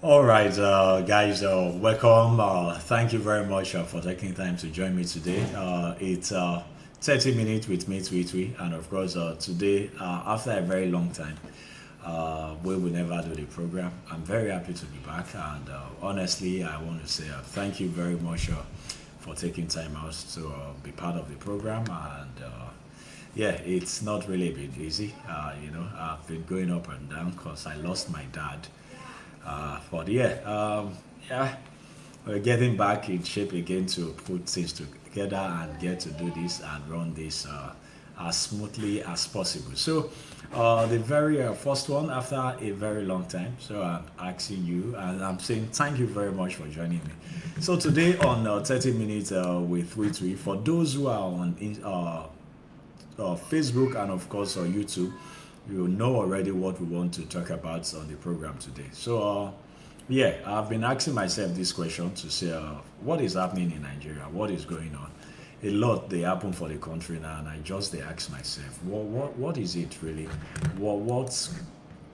All right, guys, welcome. Thank you very much for taking time to join me today. It's 30 minutes with me, Twitwi, and of course, today, after a very long time, we will never do the program. I'm very happy to be back, and honestly, I want to say thank you very much for taking time out to be part of the program. And yeah, it's not really been easy. I've been going up and down because I lost my dad. But yeah, yeah, we're getting back in shape again to put things together and get to do this and run this as smoothly as possible. So, the very first one after a very long time. So, I'm asking you and I'm saying thank you very much for joining me. So, today on 30 Minutes with Twitwi, for those who are on Facebook and of course on YouTube, you know already what we want to talk about on the program today. So, yeah, I've been asking myself this question to say, what is happening in Nigeria? What is going on? A lot they happen for the country now, and I just they ask myself, what is it really? What's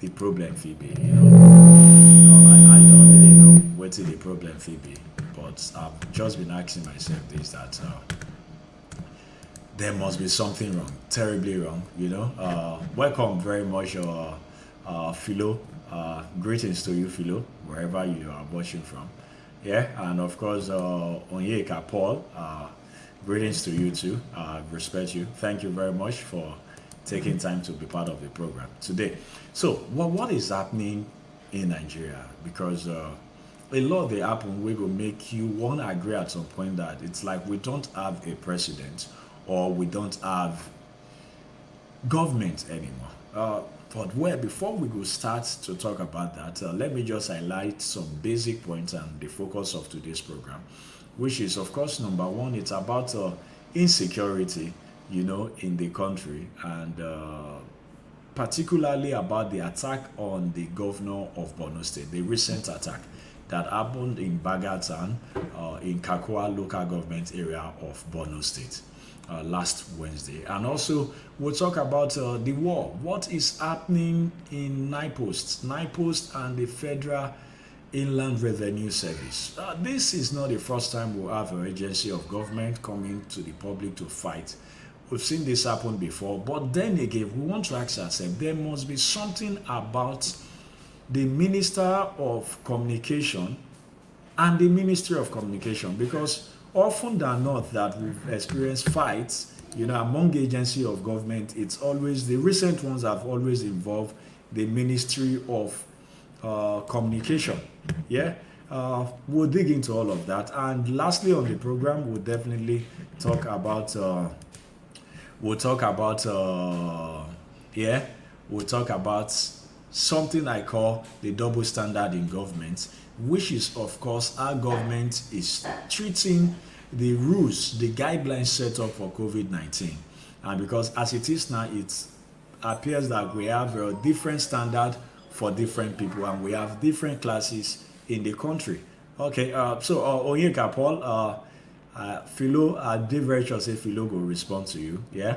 the problem, Phoebe? I don't really know what's the problem, Phoebe, but I've just been asking myself this that. There must be something wrong, terribly wrong, Welcome very much, Philo. Greetings to you, Philo, wherever you are watching from. Yeah, and of course, Onyeka Paul, greetings to you too. Respect you. Thank you very much for taking time to be part of the program today. So, what is happening in Nigeria? Because a lot they happen, we will make you want to agree at some point that it's like we don't have a president or we don't have government anymore. But before we go start to talk about that, let me just highlight some basic points and the focus of today's program, which is, of course, number one, it's about insecurity, in the country, and particularly about the attack on the governor of Borno State, the recent attack that happened in Bagatan, in Kakwa local government area of Borno State. Last Wednesday, and also we'll talk about the war. What is happening in NIPOST and the Federal Inland Revenue Service? This is not the first time we'll have an agency of government coming to the public to fight. We've seen this happen before, but then again, we want to ask ourselves, there must be something about the Minister of Communication and the Ministry of Communication, because often than not that we've experienced fights, among agency of government, it's always, the recent ones have always involved the Ministry of Communication. Yeah, we'll dig into all of that. And lastly on the program, we'll definitely talk about, something I call the double standard in government, which is, of course, our government is treating the rules, the guidelines set up for COVID-19. And because as it is now, it appears that we have a different standard for different people, and we have different classes in the country. Okay, so Onyeka Paul, Philo, Dave Rachel say Philo will respond to you, yeah?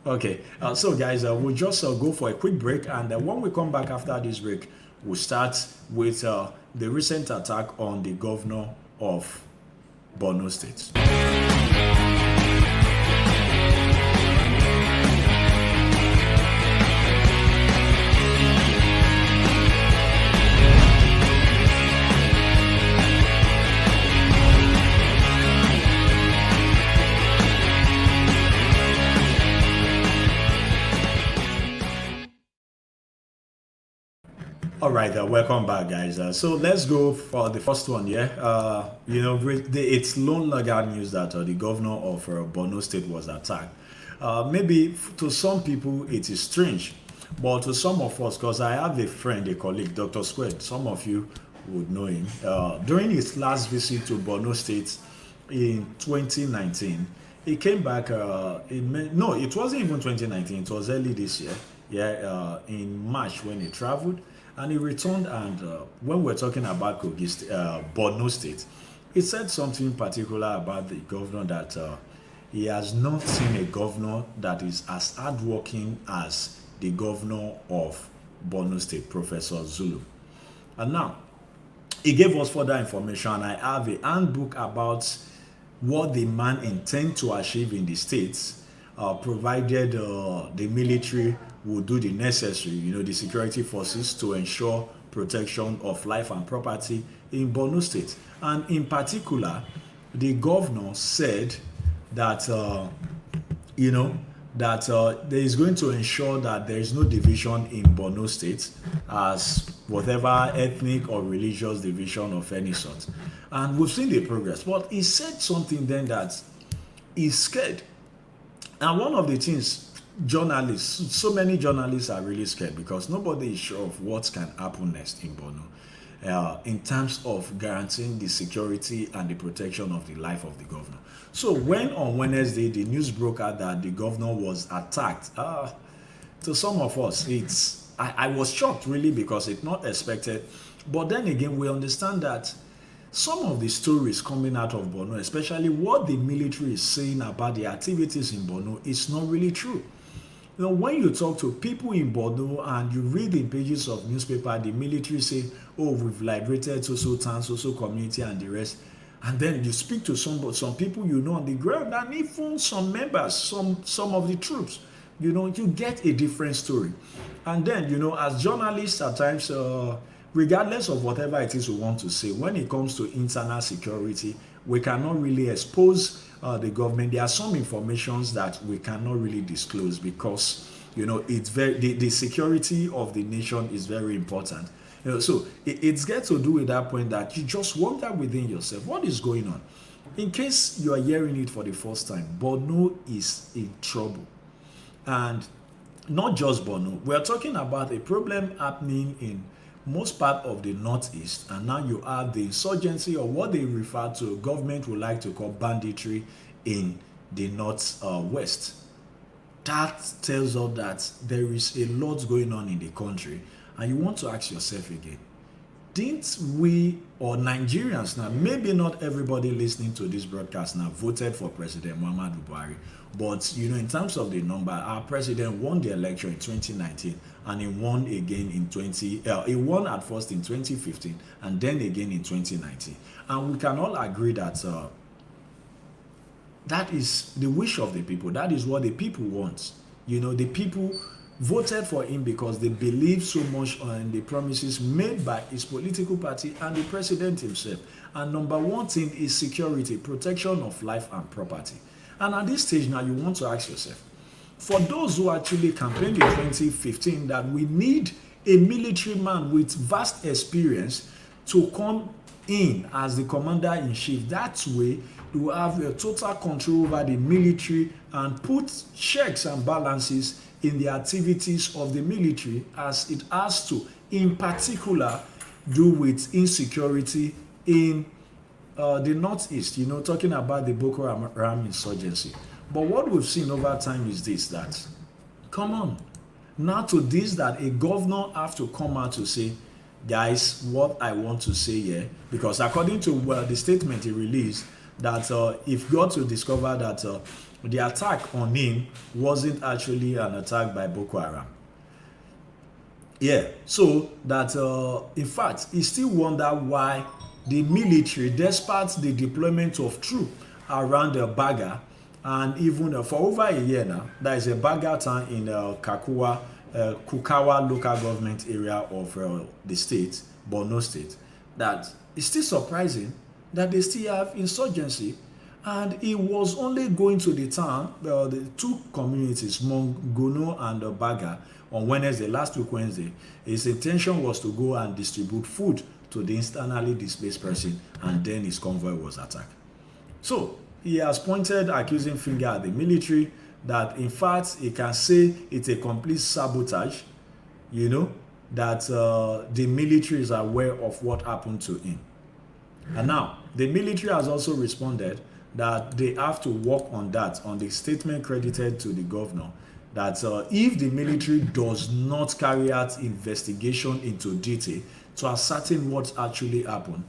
Okay, so guys, we'll just go for a quick break, and when we come back after this break, we'll start with the recent attack on the governor of Borno State. All right, welcome back, guys. So let's go for the first one. Yeah, it's no longer news that the governor of Borno State was attacked. Maybe to some people it is strange, but to some of us, because I have a friend, a colleague, Dr. Squared. Some of you would know him. During his last visit to Borno State in 2019, he came back. No, it wasn't even 2019. It was early this year. Yeah, in March when he traveled. And he returned, and when we're talking about Borno State, he said something particular about the governor, that he has not seen a governor that is as hardworking as the governor of Borno State, Professor Zulum. And now, he gave us further information. I have a handbook about what the man intends to achieve in the states, provided the military will do the necessary, the security forces, to ensure protection of life and property in Borno State. And in particular, the governor said that, there is going to ensure that there is no division in Borno State as whatever ethnic or religious division of any sort. And we've seen the progress. But he said something then that he's scared. And one of the things journalists, so many journalists are really scared because nobody is sure of what can happen next in Borno in terms of guaranteeing the security and the protection of the life of the governor. So when on Wednesday the news broke out that the governor was attacked, to some of us, I was shocked really because it's not expected. But then again, we understand that some of the stories coming out of Borno, especially what the military is saying about the activities in Borno, is not really true. When you talk to people in Borno and you read in pages of newspaper, the military say, oh, we've liberated so town, so community and the rest. And then you speak to some people on the ground, and even some members, some of the troops, you get a different story. And then, as journalists at times, regardless of whatever it is we want to say, when it comes to internal security, we cannot really expose the government. There are some informations that we cannot really disclose because, it's the security of the nation is very important. So it's get to do with that point that you just wonder within yourself, what is going on? In case you are hearing it for the first time, Borno is in trouble. And not just Borno. We are talking about a problem happening in most part of the northeast, and now you have the insurgency, or what they refer to, government would like to call banditry, in the northwest. That tells us that there is a lot going on in the country. And you want to ask yourself again, didn't we, or Nigerians now, maybe not everybody listening to this broadcast now voted for President Muhammadu Buhari, but in terms of the number, our president won the election in 2019, and he won again he won at first in 2015 and then again in 2019. And we can all agree that that is the wish of the people. That is what the people want. The people voted for him because they believe so much on the promises made by his political party and the president himself. And number one thing is security, protection of life and property. And at this stage now, you want to ask yourself, for those who actually campaigned in 2015 that we need a military man with vast experience to come in as the commander-in-chief, that way you have a total control over the military and put checks and balances in the activities of the military, as it has to, in particular, do with insecurity in the northeast, talking about the Boko Haram insurgency. But what we've seen over time is this, that, come on, now to this, that a governor have to come out to say, guys, what I want to say here, because according to the statement he released, that if God to discover that the attack on him wasn't actually an attack by Boko Haram. Yeah, so that in fact, he still wonder why the military, despite the deployment of troops around the Baga, and even for over a year now, there is a Baga town in Kukawa local government area of the state, Borno State, that is still surprising that they still have insurgency. And he was only going to the town, the two communities, Mongono and Baga, on Wednesday, last week Wednesday. His intention was to go and distribute food to the internally displaced person, and then his convoy was attacked. So he has pointed accusing finger at the military, that in fact he can say it's a complete sabotage, that the military is aware of what happened to him. And now the military has also responded that they have to work on that, on the statement credited to the governor, that if the military does not carry out investigation into detail to ascertain what actually happened,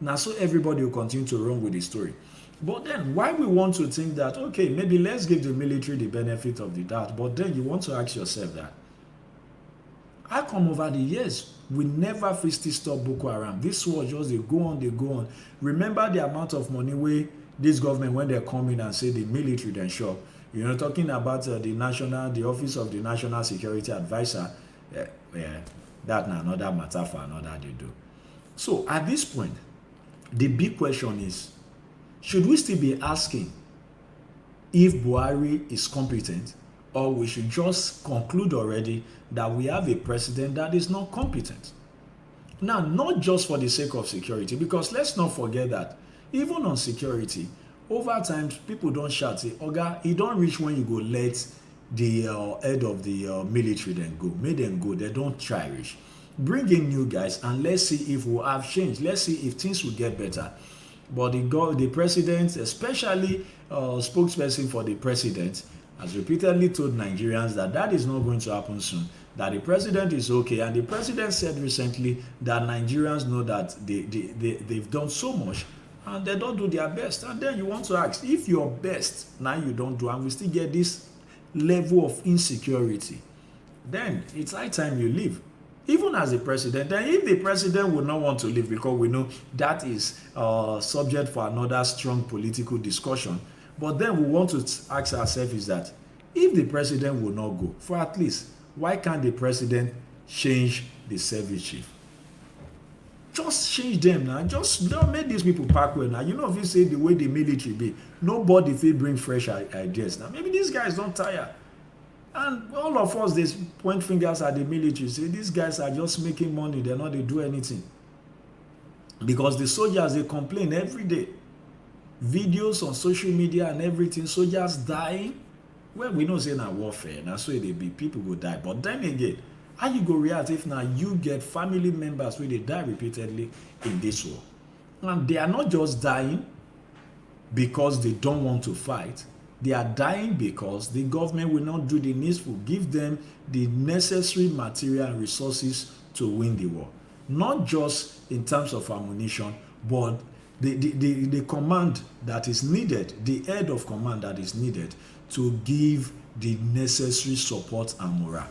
now so everybody will continue to run with the story. But then why we want to think that, okay, maybe let's give the military the benefit of the doubt, but then you want to ask yourself that, How come over the years we never fit still stop Boko Haram? This war just dey go on, dey go on. Remember the amount of money wey this government, when they come in and say the military then show, you know, talking about the office of the National Security Advisor, that na another matter for another they do. So at this point, the big question is, should we still be asking if Buhari is competent, or we should just conclude already that we have a president that is not competent? Now, not just for the sake of security, because let's not forget that even on security, over time, people don't shout, say, Oga, it don't reach when you go let the head of the military then go. Make them go. They don't try reach. Bring in new guys and let's see if we'll have changed. Let's see if things will get better. But the president, especially spokesperson for the president, has repeatedly told Nigerians that that is not going to happen soon, that the president is okay. And the president said recently that Nigerians know that they've done so much and they don't do their best. And then you want to ask, if your best now you don't do and we still get this level of insecurity, then it's high time you leave. Even as a president, and if the president would not want to leave, because we know that is subject for another strong political discussion, but then we want to ask ourselves is that if the president will not go, for at least, why can't the president change the service chief? Just change them now. Just don't make these people backward now. You know, if you say the way the military be, nobody will bring fresh ideas now. Maybe these guys don't tire. And all of us, they point fingers at the military, say these guys are just making money, they're not, they do anything. Because the soldiers, they complain every day. Videos on social media and everything, soldiers dying. Well, we know say na warfare, na so they be, people go die. But then again, how you go react if now you get family members where they die repeatedly in this war? And they are not just dying because they don't want to fight. They are dying because the government will not do the needful, give them the necessary material and resources to win the war. Not just in terms of ammunition, but the command that is needed, the head of command that is needed to give the necessary support and morale.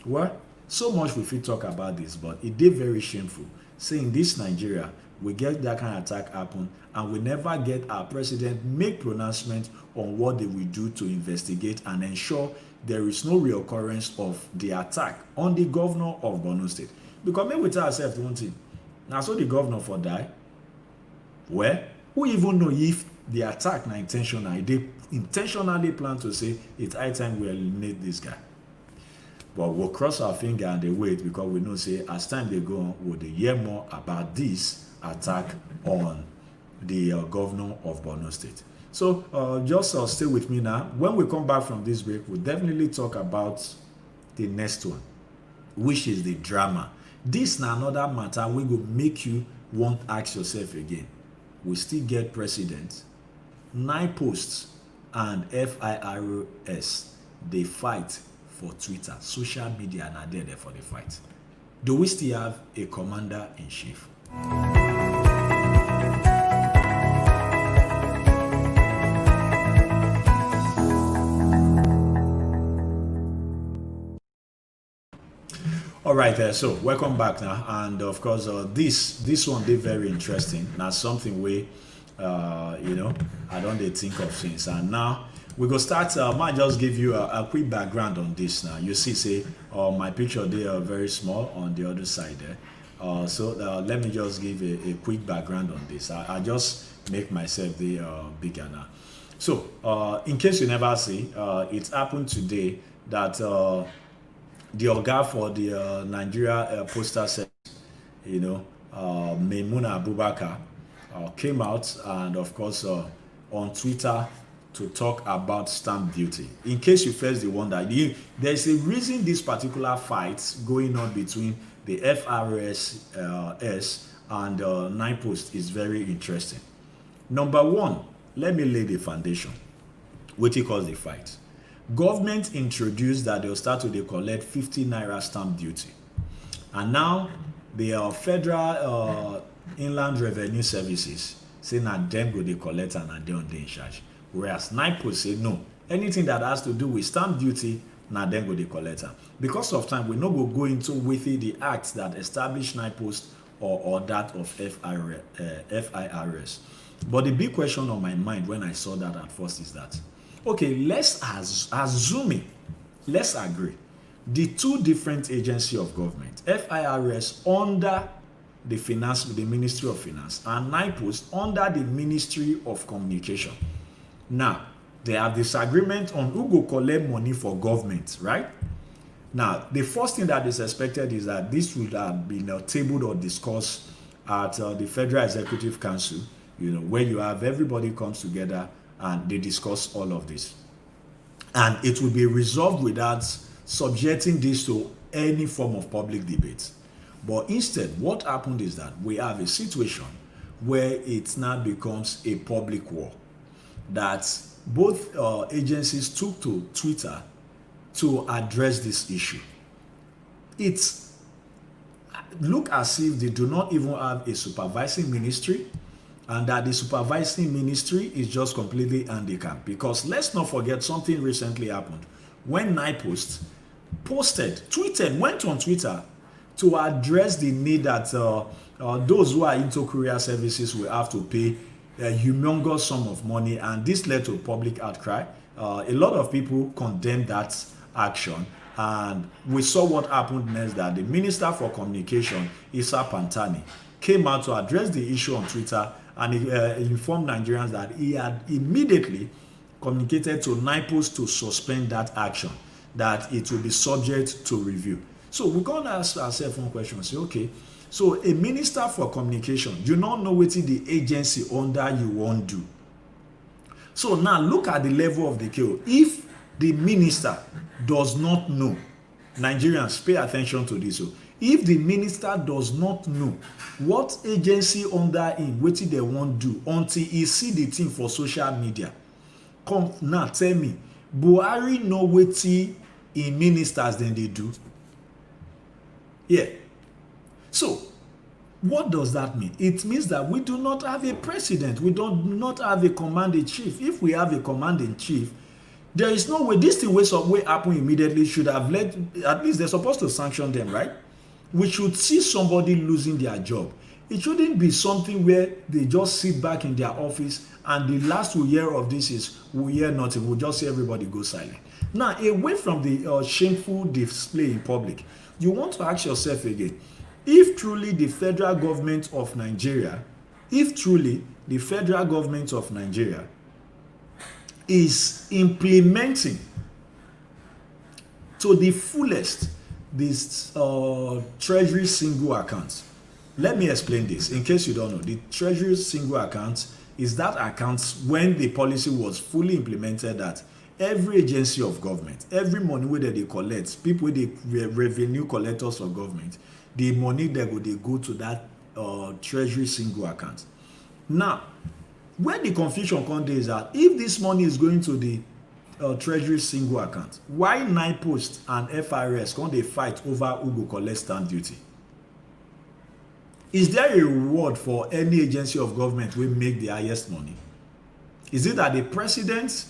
Well, so much we fit talk about this, but it did very shameful. Saying this Nigeria, we get that kind of attack happen and we never get our president make pronouncement on what they will do to investigate and ensure there is no reoccurrence of the attack on the governor of Borno State. Because maybe we tell ourselves one thing, now so the governor for die, well, who even know if the attack na intentional, they intentionally plan to say it's high time we eliminate this guy. But we'll cross our finger and they wait, because we know say as time they go on, we'll hear more about this attack on the governor of Borno State. So just stay with me now. When we come back from this break, we'll definitely talk about the next one, which is the drama. This na another matter we go make you want ask yourself again. We still get president, NIPOST and FIROS, they fight for Twitter. Social media are there for the fight. Do we still have a commander-in-chief? All right, so welcome back now, and of course, this one did very interesting. Now something we, you know, I don't think of since, and now we go start. Might just give you a quick background on this. Now you see, say, my picture they are very small on the other side there. So let me just give a quick background on this. I just make myself the bigger now. So in case you never see, it happened today that. The Oga for the Nigeria Postal Service, you know, Maimuna Abubakar, came out and, of course, on Twitter to talk about stamp duty. In case you first the wonder, there's a reason this particular fight going on between the FRS and NIPOST is very interesting. Number one, let me lay the foundation. What he calls the fight. Government introduced that they'll start to collect 50 naira stamp duty. And now the Federal Inland Revenue Services say that them go they collect and they're in charge. Whereas NIPOST say no. Anything that has to do with stamp duty Now then go the collector. Because of time, we no go into within the acts that establish NIPOST or that of FIRS. But the big question on my mind when I saw that at first is that, okay, let's assuming, let's agree, the two different agencies of government, FIRS under the Ministry of Finance and NIPOST under the Ministry of Communication. Now, they have disagreement on who go collect money for government, right? Now, the first thing that is expected is that this would have been tabled or discussed at the Federal Executive Council, where you have everybody comes together and they discuss all of this. And it will be resolved without subjecting this to any form of public debate. But instead, what happened is that we have a situation where it now becomes a public war, that both agencies took to Twitter to address this issue. It's look as if they do not even have a supervising ministry, and that the supervising ministry is just completely handicapped. Because let's not forget something recently happened when NIPOST went on Twitter to address the need that those who are into courier services will have to pay a humongous sum of money, and this led to public outcry. A lot of people condemned that action, and we saw what happened next, that the Minister for Communication, Issa Pantani, came out to address the issue on Twitter, and he informed Nigerians that he had immediately communicated to NIPOST to suspend that action, that it will be subject to review. So we're going to ask ourselves one question, say, okay, so a Minister for Communication, you don't know what the agency under you won't do. So now look at the level of the KO. If the minister does not know, Nigerians, pay attention to this. So if the minister does not know what agency under him, what they won't do until he see the thing for social media, come now tell me, Buhari know what in ministers then they do? Yeah. So what does that mean? It means that we do not have a president. We do not have a commander-in-chief. If we have a commander-in-chief, there is no way this thing will happen immediately. Should have led, at least they're supposed to sanction them, right? We should see somebody losing their job. It shouldn't be something where they just sit back in their office and the last we hear of this is we hear nothing. We'll just see everybody go silent. Now, away from the shameful display in public, you want to ask yourself again, if truly the federal government of Nigeria, is implementing to the fullest this treasury single account. Let me explain this in case you don't know. The treasury single account is that account when the policy was fully implemented, that every agency of government, every money where they collect, people with the revenue collectors of government, the money they go to that treasury single account. Now, where the confusion comes is that if this money is going to the treasury single account, why NIPOST and FIRS can't they fight over who go collect stamp duty? Is there a reward for any agency of government will make the highest money? Is it that the president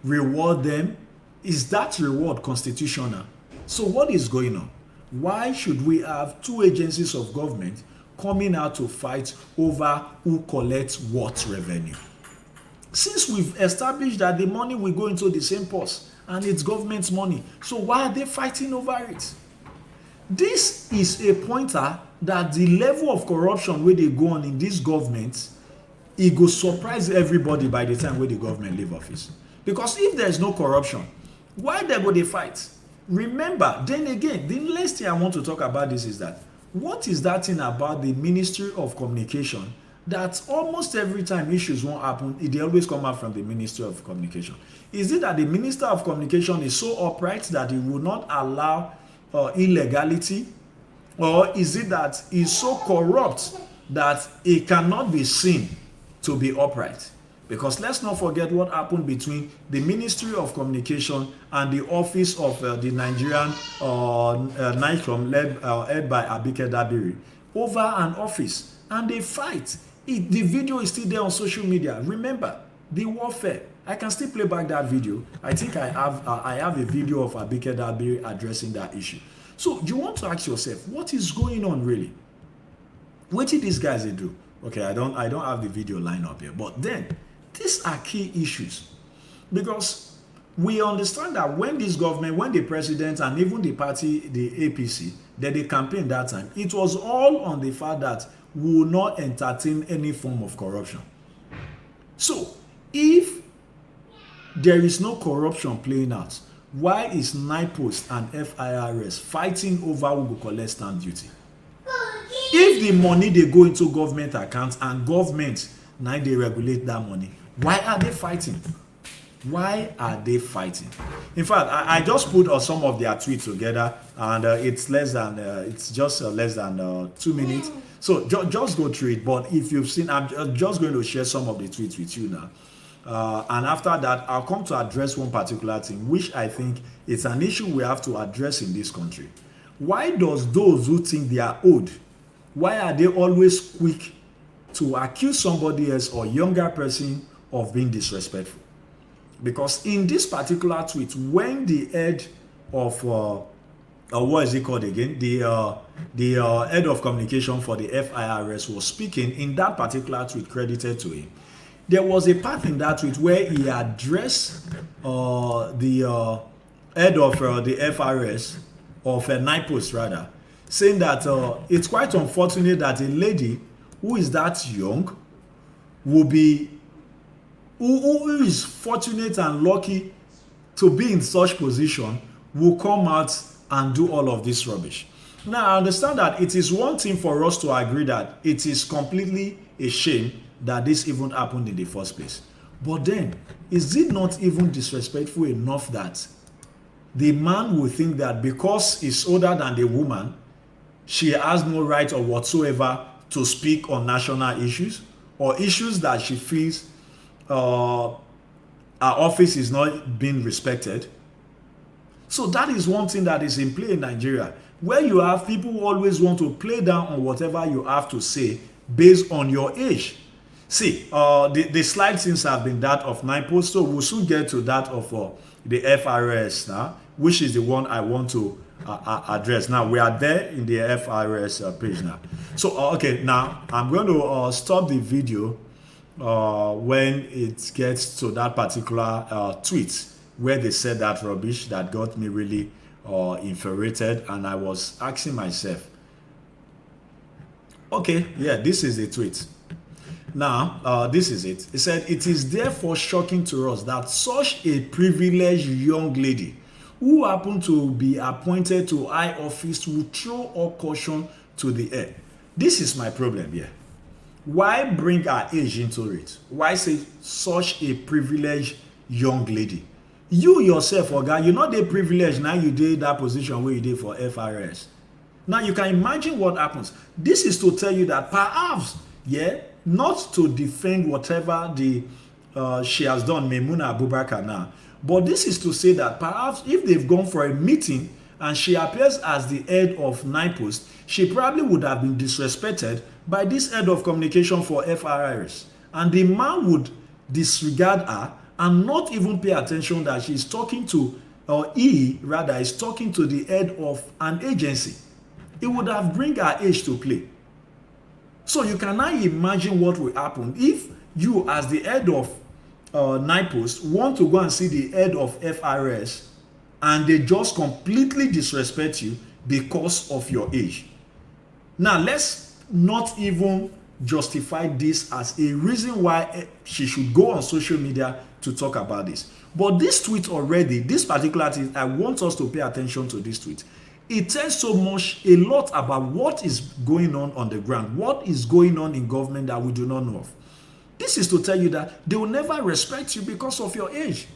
reward them? Is that reward constitutional? So what is going on? Why should we have two agencies of government coming out to fight over who collects what revenue? Since we've established that the money will go into the same purse and it's government's money, so why are they fighting over it? This is a pointer that the level of corruption where they go on in this government, it go surprise everybody by the time where the government leave office. Because if there's no corruption, why they go they fight? Remember, then again, the last thing I want to talk about this is that what is that thing about the Ministry of Communication that almost every time issues won't happen, they always come out from the Ministry of Communication? Is it that the Minister of Communication is so upright that he will not allow illegality? Or is it that he's so corrupt that it cannot be seen to be upright? Because let's not forget what happened between the Ministry of Communication and the office of the Nigerian NICOM led by Abike Dabiri over an office, and they fight. The video is still there on social media. Remember the warfare. I can still play back that video. I think I have a video of Abike Dabiri addressing that issue. So you want to ask yourself, what is going on really? What did these guys do? Okay, I don't have the video line up here, but then these are key issues, because we understand that when this government, when the president and even the party, the APC, that they campaigned that time, it was all on the fact that we will not entertain any form of corruption. So if there is no corruption playing out, why is NIPOST and FIRS fighting over who will collect stamp duty? If the money they go into government accounts and government now they regulate that money, why are they fighting? Why are they fighting? In fact, I just put some of their tweets together, and it's less than it's just less than 2 minutes. So just go through it. But if you've seen, I'm just going to share some of the tweets with you now. And after that, I'll come to address one particular thing, which I think it's an issue we have to address in this country. Why does those who think they are old, why are they always quick to accuse somebody else or younger person of being disrespectful? Because in this particular tweet, when the head of what is it called again? The head of communication for the FIRS was speaking in that particular tweet credited to him. There was a part in that tweet where he addressed the head of the FIRS, of NIPOST rather, saying that it's quite unfortunate that a lady who is that young will be who is fortunate and lucky to be in such position will come out and do all of this rubbish. Now, I understand that it is one thing for us to agree that it is completely a shame that this even happened in the first place. But then, is it not even disrespectful enough that the man will think that because he's older than the woman, she has no right or whatsoever to speak on national issues or issues that she feels our office is not being respected? So that is one thing that is in play in Nigeria, where you have people who always want to play down on whatever you have to say based on your age. See, the slide since have been that of NIPOST, so we'll soon get to that of the FIRS now, which is the one I want to address. Now, we are there in the FIRS page now. So, okay, now I'm going to stop the video when it gets to that particular tweet where they said that rubbish that got me really infuriated, and I was asking myself, okay, yeah, this is the tweet. Now, this is it. It said, "It is therefore shocking to us that such a privileged young lady who happened to be appointed to high office will throw all caution to the air." This is my problem here. Why bring her age into it? Why say such a privileged young lady? You yourself, Oga, you're not a privileged now you did that position where you did for FIRS. Now you can imagine what happens. This is to tell you that perhaps, yeah, not to defend whatever the she has done, Maimuna Abubakar now, but this is to say that perhaps if they've gone for a meeting and she appears as the head of NIPOST, she probably would have been disrespected by this head of communication for FIRS, and the man would disregard her and not even pay attention that she's talking to, or he rather is talking to the head of an agency. It would have bring her age to play. So you can now imagine what will happen if you, as the head of NIPOST, want to go and see the head of FIRS and they just completely disrespect you because of your age. Now, let's not even justify this as a reason why she should go on social media to talk about this. But this tweet already, this particular thing, I want us to pay attention to this tweet. It tells so much, a lot about what is going on the ground, what is going on in government that we do not know of. This is to tell you that they will never respect you because of your age.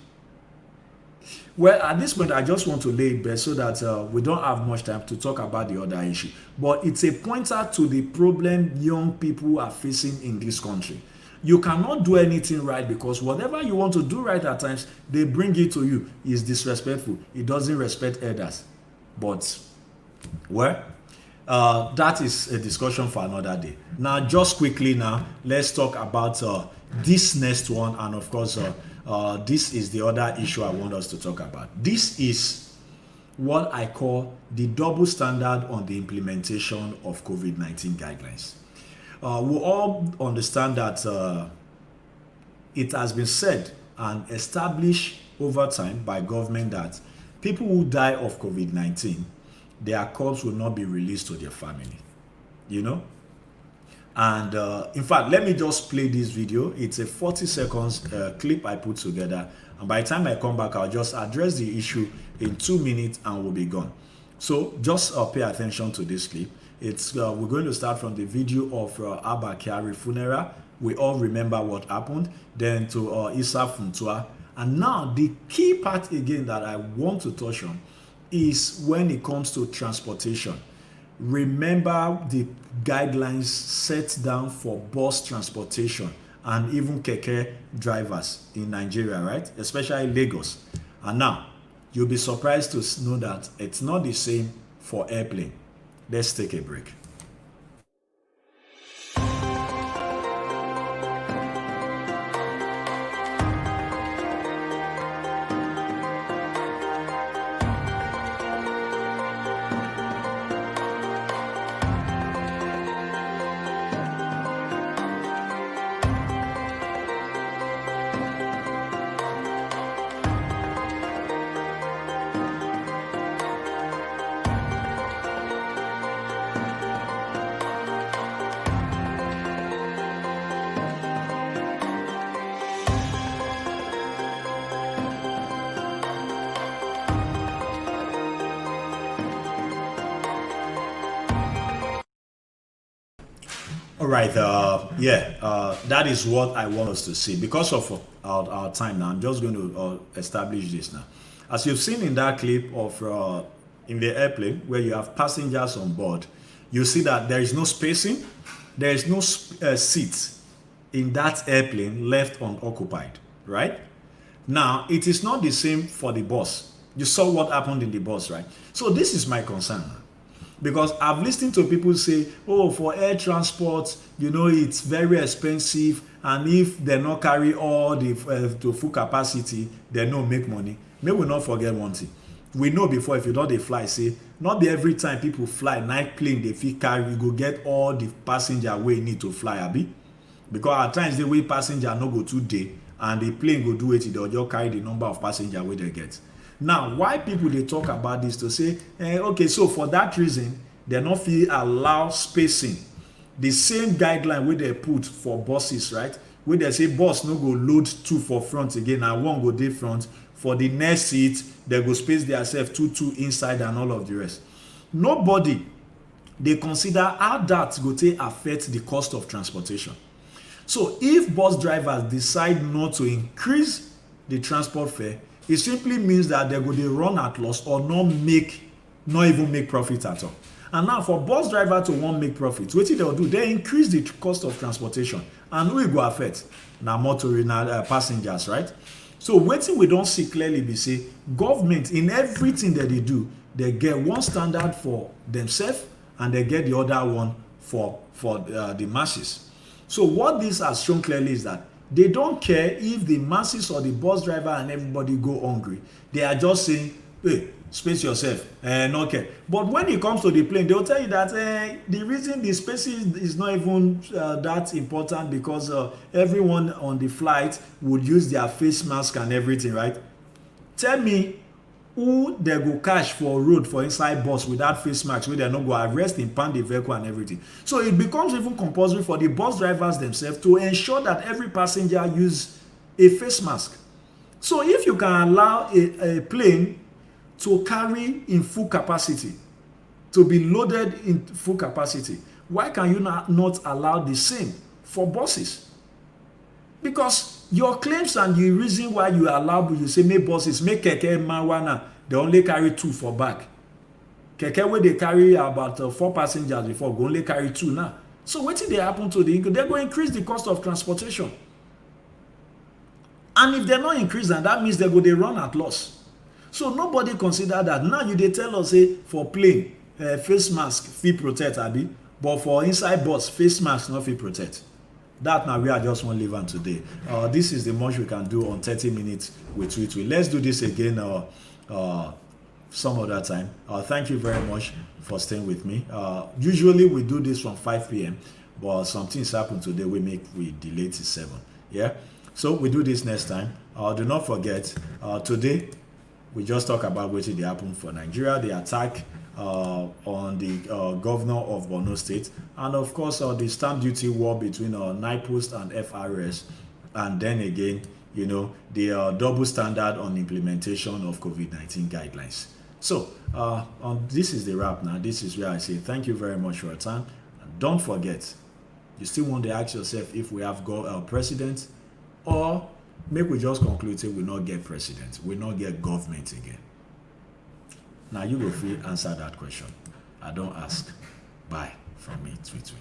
Well, at this point, I just want to lay it bare so that we don't have much time to talk about the other issue. But it's a pointer to the problem young people are facing in this country. You cannot do anything right because whatever you want to do right at times, they bring it to you. It's disrespectful. It doesn't respect others. But, well, that is a discussion for another day. Now, just quickly now, let's talk about this next one. And of course, this is the other issue I want us to talk about. This is what I call the double standard on the implementation of COVID-19 guidelines. We all understand that it has been said and established over time by government that people who die of COVID-19, their corpse will not be released to their family, you know. And in fact, let me just play this video. It's a 40 seconds clip I put together, and by the time I come back, I'll just address the issue in 2 minutes and we'll be gone. So just pay attention to this clip. It's we're going to start from the video of Abba Kyari funeral. We all remember what happened. Then to Issa Funtua. And now the key part again that I want to touch on is when it comes to transportation. Remember the guidelines set down for bus transportation and even keke drivers in Nigeria, right? Especially Lagos. And now you'll be surprised to know that it's not the same for airplane. Let's take a break. All right, that is what I want us to see. Because of our time now, I'm just going to establish this now. As you've seen in that clip of in the airplane where you have passengers on board, you see that there is no spacing, there is no seats in that airplane left unoccupied, right? Now, it is not the same for the bus. You saw what happened in the bus, right? So this is my concern. Because I've listened to people say, oh, for air transport, you know, it's very expensive. And if they not carry all the to full capacity, they don't make money. May we not forget one thing. We know before, if you don't fly, say, not be every time people fly, night plane, they feel carry, you go get all the passenger where you need to fly, abi? Because at times, the way passenger no go 2 days, and the plane go do it, they'll just carry the number of passenger where they get. Now, why people they talk about this to say, okay, so for that reason, they not feel allow spacing. The same guideline where they put for buses, right? Where they say bus no go load 2 for front again and 1 go dey front. For the next seat, they go space themselves 2 inside and all of the rest. Nobody they consider how that go take affect the cost of transportation. So if bus drivers decide not to increase the transport fare, it simply means that they go dey run at loss or not even make profit at all. And now for bus driver to want make profit, wetin they will do? They increase the cost of transportation. And who it go affect? Na motoring, passengers, right? So wetin we don see clearly be say government in everything that they do, they get one standard for themselves and they get the other one for the masses. So what this has shown clearly is that they don't care if the masses or the bus driver and everybody go hungry. They are just saying, hey, space yourself, no care. But when it comes to the plane, they will tell you that the reason the spacing is not even that important because everyone on the flight would use their face mask and everything, right? Tell me who they go catch for road for inside bus without face mask, where they no go arrest, impound the vehicle and everything. So it becomes even compulsory for the bus drivers themselves to ensure that every passenger use a face mask. So if you can allow a plane to carry in full capacity, to be loaded in full capacity, why can you not allow the same for buses? Because your claims and the reason why you allow, you say make buses, make keke mawana, they only carry 2 for back. Keke where they carry about 4 passengers before, go only carry 2 now. So what did they happen to the income? They're going to increase the cost of transportation. And if they're not increasing, that means they run at loss. So nobody consider that. Now they tell us, say, for plane, face mask fit protect, abi, but for inside bus, face mask not fit protect. that now we are just one leave on today. This is the much we can do on 30 minutes with Twitwi. Let's do this again some other time. Thank you very much for staying with me. Usually we do this from 5 p.m. but some things happen today we delay to 7. Yeah, so we do this next time. Do not forget, today we just talk about what did happen for Nigeria, the attack on the governor of Borno State, and of course the stamp duty war between NIPOST and FRS, and then again, you know, the double standard on implementation of COVID-19 guidelines. So this is the wrap now. This is where I say thank you very much for your time. And don't forget, you still want to ask yourself if we have president, or maybe we just conclude say we not get president, we not get government again. Now you will feel answer that question. I don't ask. Bye from me, Twitwi.